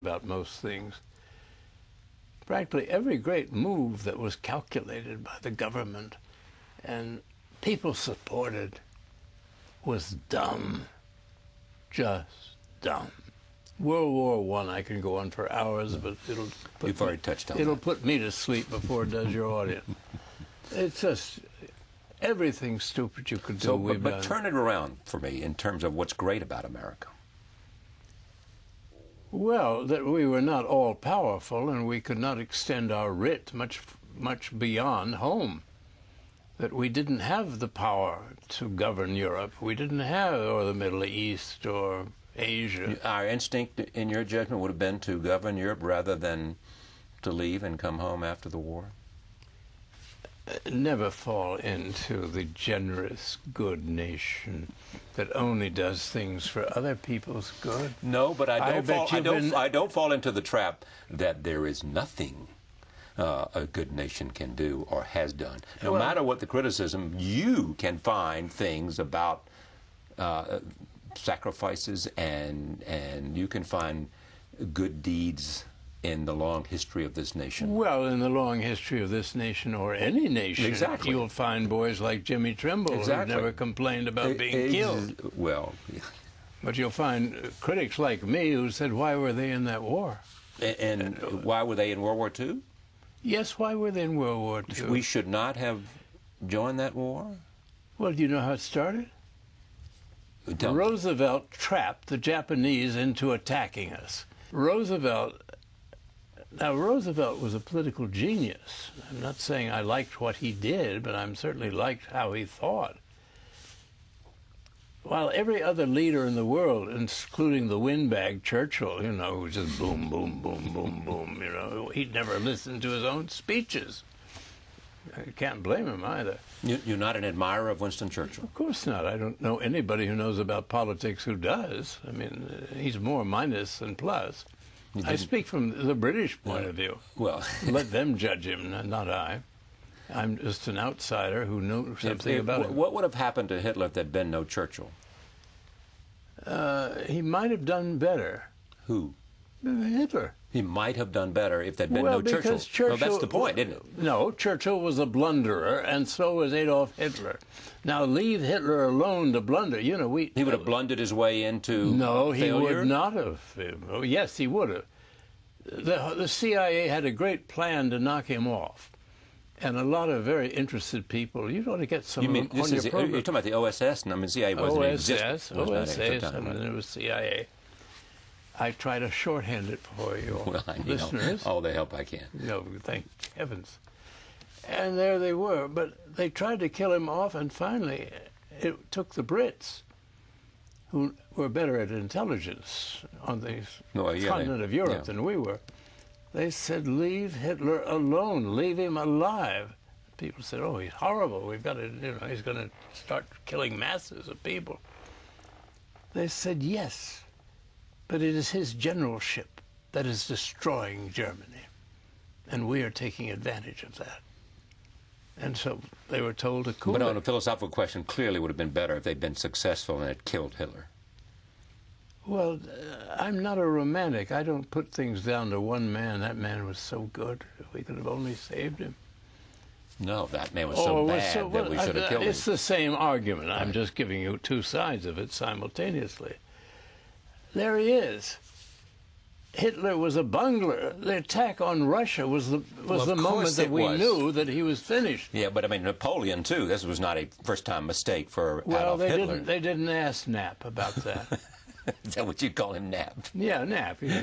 about most things. Practically every great move that was calculated by the government and people supported was dumb, just dumb. World War I can go on for hours, but You've already touched on it'll that. put me to sleep before it does your audience. It's just everything stupid you could do. So, we've but done. turn it around for me in terms of what's great about America. Well, that we were not all powerful, and we could not extend our writ much beyond home. That we didn't have the power to govern Europe. We didn't have, or the Middle East, or Asia. Our instinct, in your judgment, would have been to govern Europe rather than to leave and come home after the war? Never fall into the generous, good nation that only does things for other people's good. No, but I don't fall into the trap that there is nothing a good nation can do or has done. No matter what the criticism, you can find things about sacrifices and you can find good deeds in the long history of this nation. Well, in the long history of this nation, or any nation, exactly. You'll find boys like Jimmy Trimble exactly. who never complained about being killed. Well, but you'll find critics like me who said, why were they in that war? And why were they in World War II? Yes, why were they in World War II? We should not have joined that war? Well, do you know how it started? Roosevelt trapped the Japanese into attacking us. Roosevelt was a political genius. I'm not saying I liked what he did, but I certainly liked how he thought. While every other leader in the world, including the windbag Churchill, you know, who just boom, boom, boom, boom, boom, you know, he'd never listened to his own speeches. I can't blame him either. You're not an admirer of Winston Churchill? Of course not. I don't know anybody who knows about politics who does. I mean, he's more minus than plus. I speak from the British point of view. Well, let them judge him, not I. I'm just an outsider who knows something about him. What would have happened to Hitler if there'd been no Churchill? He might have done better. Who? Hitler. He might have done better if there'd been no Churchill. Well, that's the point, isn't it? No, Churchill was a blunderer, and so was Adolf Hitler. Now, leave Hitler alone to blunder. You know, he would have blundered his way into No, he failure? would not have. Oh, yes, he would have. The CIA had a great plan to knock him off. And a lot of very interested people. You want to get some on your program. You're talking about the OSS, and I mean, CIA wasn't OSS, and then it was CIA. I try to shorthand it for your listeners. All the help I can. No, thank heavens. And there they were, but they tried to kill him off, and finally it took the Brits, who were better at intelligence on the continent of Europe than we were. They said, leave Hitler alone, leave him alive. People said, oh, he's horrible. We've got to, you know, he's going to start killing masses of people. They said, yes, but it is his generalship that is destroying Germany, and we are taking advantage of that. And so they were told to cool it. But on a philosophical question, clearly would have been better if they'd been successful and had killed Hitler. Well, I'm not a romantic. I don't put things down to one man. That man was so good. We could have only saved him. No, that man was so bad that we should have killed him. It's the same argument. I'm just giving you two sides of it simultaneously. There he is. Hitler was a bungler. The attack on Russia was the moment that we knew that he was finished. Yeah, but I mean, Napoleon, too. This was not a first-time mistake for Adolf Hitler. They didn't ask Knapp about that. Is that what you call him, Knapp? Yeah, Knapp. He's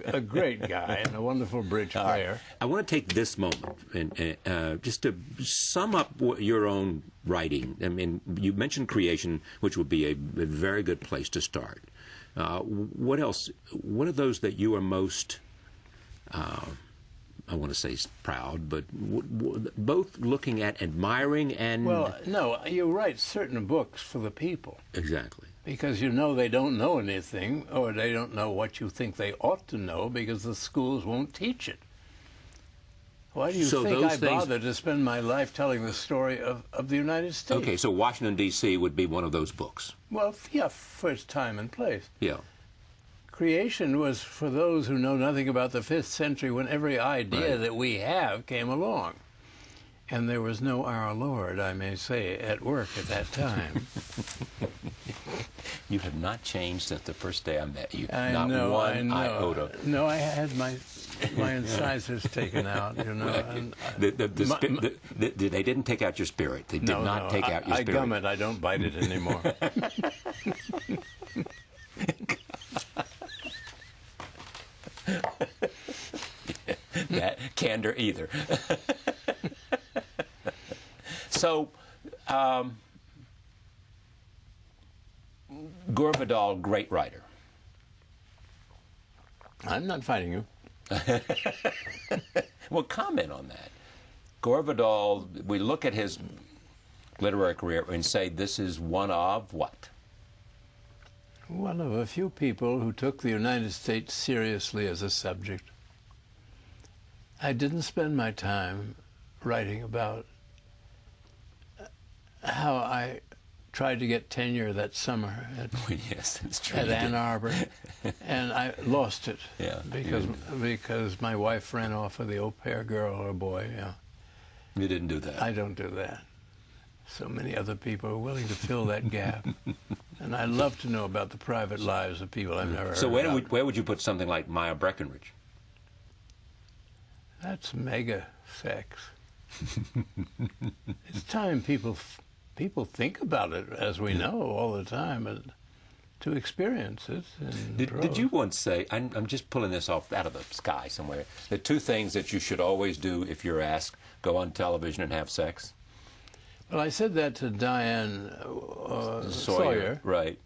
a great guy and a wonderful bridge player. Right. I want to take this moment and just to sum up your own writing. I mean, you mentioned creation, which would be a very good place to start. What else? What are those that you are most, I want to say proud, but both looking at, admiring, and... Well, no, you write certain books for the people. Exactly. Because you know they don't know anything, or they don't know what you think they ought to know, because the schools won't teach it. Why do you think I bother to spend my life telling the story of the United States? Okay, so Washington, D.C. would be one of those books. Well, yeah, for its time and place. Yeah. creation was for those who know nothing about the 5th century, when every idea Right. that we have came along. And there was no our Lord, I may say, at work at that time. You have not changed since the first day I met you. I Not know, one I know. iota. No, I had my incisors taken out, you know. Right. And, They didn't take out your spirit. They did not take out your I spirit. gum it. I don't bite it anymore. That candor either. So, Gore Vidal, great writer. I'm not fighting you. Well, comment on that. Gore Vidal, we look at his literary career and say this is one of what? One of a few people who took the United States seriously as a subject. I didn't spend my time writing about how I tried to get tenure that summer Yes, it's true. at Ann Arbor, and I lost it. Yeah, because my wife ran off with the au pair girl or boy. Yeah, you didn't do that. I don't do that. So many other people are willing to fill that gap, and I love to know about the private lives of people I've never heard So about. where would you put something like Maya Breckinridge? That's mega sex. It's time people think about it, as we know all the time, and to experience it. Did you once say, I'm just pulling this off out of the sky somewhere, the 2 things that you should always do if you're asked, go on television and have sex? Well, I said that to Diane Sawyer. Right.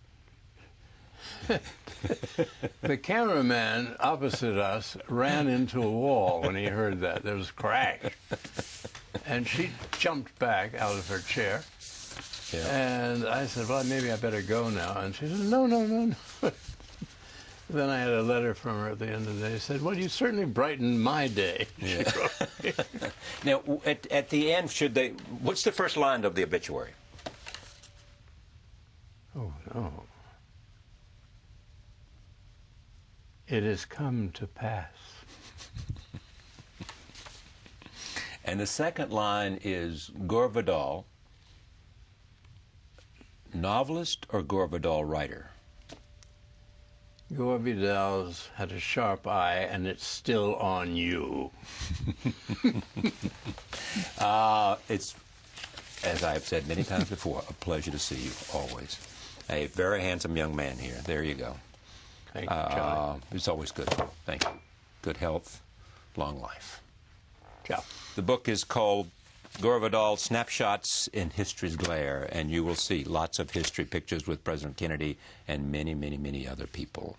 The cameraman opposite us ran into a wall when he heard that. There was a crash. And she jumped back out of her chair. Yeah. And I said, well, maybe I better go now. And she said, no, no, no, no. Then I had a letter from her at the end of the day. She said, well, you certainly brightened my day. Yeah. Now, at the end, what's the first line of the obituary? Oh, no. It has come to pass. And the second line is Gore Vidal, novelist or Gore Vidal writer? Gore Vidal's had a sharp eye, and it's still on you. It's, as I've said many times before, a pleasure to see you, always. A very handsome young man here. There you go. Thank you, Charlie. It's always good. Thank you. Good health, long life. Ciao. The book is called Gore Vidal, Snapshots in History's Glare, and you will see lots of history pictures with President Kennedy and many, many, many other people.